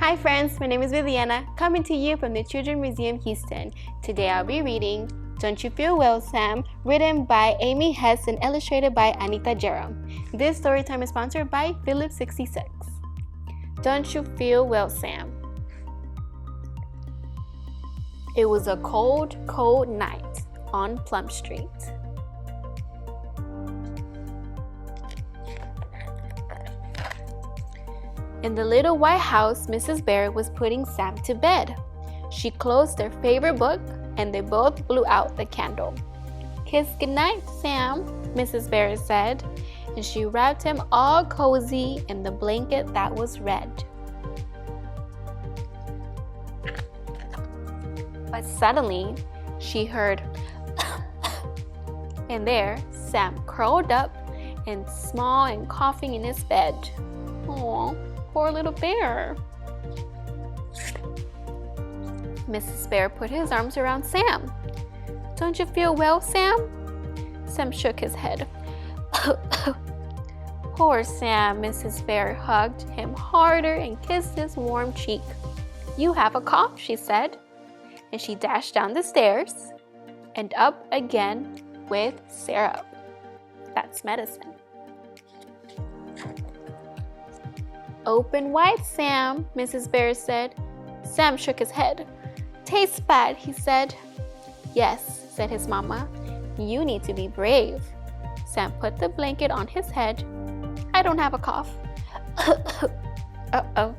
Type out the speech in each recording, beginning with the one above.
Hi friends, my name is Viviana, coming to you from the Children's Museum Houston. Today I'll be reading Don't You Feel Well, Sam, written by Amy Hess and illustrated by Anita Jerome. This story time is sponsored by Phillips66. Don't you feel well, Sam? It was a cold, cold night on Plum Street. In the little white house, Mrs. Bear was putting Sam to bed. She closed their favorite book, and they both blew out the candle. "Kiss goodnight, Sam," Mrs. Bear said, and she wrapped him all cozy in the blanket that was red. But suddenly, she heard and there, Sam curled up and small and coughing in his bed. Aw, poor little bear. Mrs. Bear put his arms around Sam. "Don't you feel well, Sam?" Sam shook his head. Poor Sam, Mrs. Bear hugged him harder and kissed his warm cheek. "You have a cough," she said, and she dashed down the stairs and up again with syrup. That's medicine. "Open wide, Sam," Mrs. Bear said. Sam shook his head. "Tastes bad," he said. "Yes," said his mama. "You need to be brave." Sam put the blanket on his head. "I don't have a cough." Uh-oh.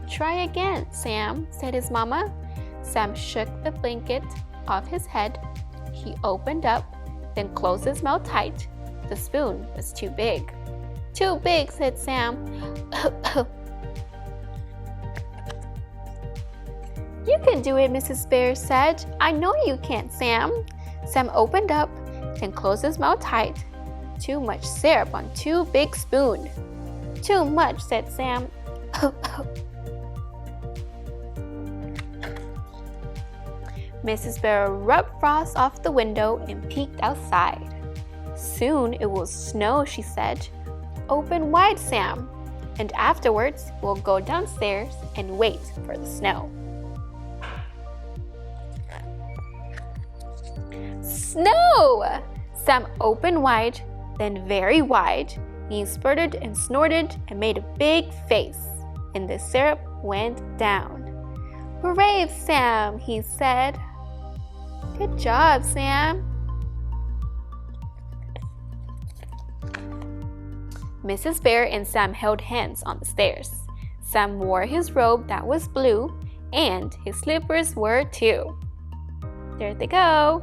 "Try again, Sam," said his mama. Sam shook the blanket off his head. He opened up, then closed his mouth tight. The spoon was too big. "Too big," said Sam. "You can do it," Mrs. Bear said. "I know you can, Sam." Sam opened up, then closed his mouth tight. Too much syrup on too big spoon. "Too much," said Sam. Mrs. Bear rubbed frost off the window and peeked outside. "Soon it will snow," she said. "Open wide, Sam, and afterwards we'll go downstairs and wait for the snow." Snow! Sam opened wide, then very wide. He spurted and snorted and made a big face, and the syrup went down. "Brave, Sam," he said. "Good job, Sam." Mrs. Bear and Sam held hands on the stairs. Sam wore his robe that was blue, and his slippers were too. There they go.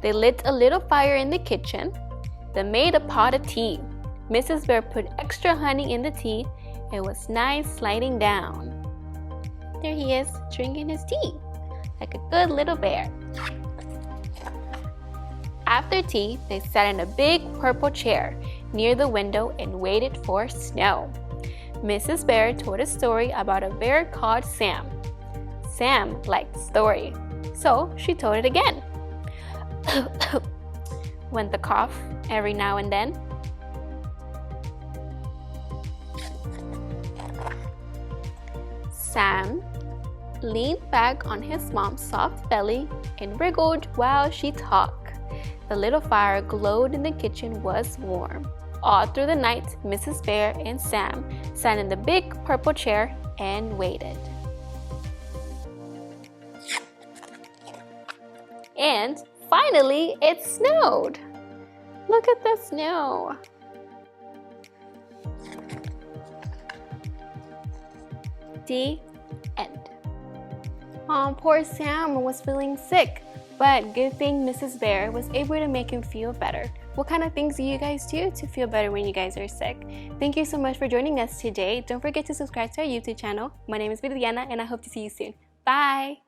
They lit a little fire in the kitchen. They made a pot of tea. Mrs. Bear put extra honey in the tea. It was nice sliding down. There he is, drinking his tea, like a good little bear. After tea, they sat in a big purple chair near the window and waited for snow. Mrs. Bear told a story about a bear called Sam. Sam liked the story, so she told it again. Went the cough every now and then. Sam leaned back on his mom's soft belly and wriggled while she talked. The little fire glowed and the kitchen was warm. All through the night, Mrs. Bear and Sam sat in the big purple chair and waited. And finally, it snowed. Look at the snow. The end. Poor Sam was feeling sick, but good thing Mrs. Bear was able to make him feel better. What kind of things do you guys do to feel better when you guys are sick? Thank you so much for joining us today. Don't forget to subscribe to our YouTube channel. My name is Viviana, and I hope to see you soon. Bye!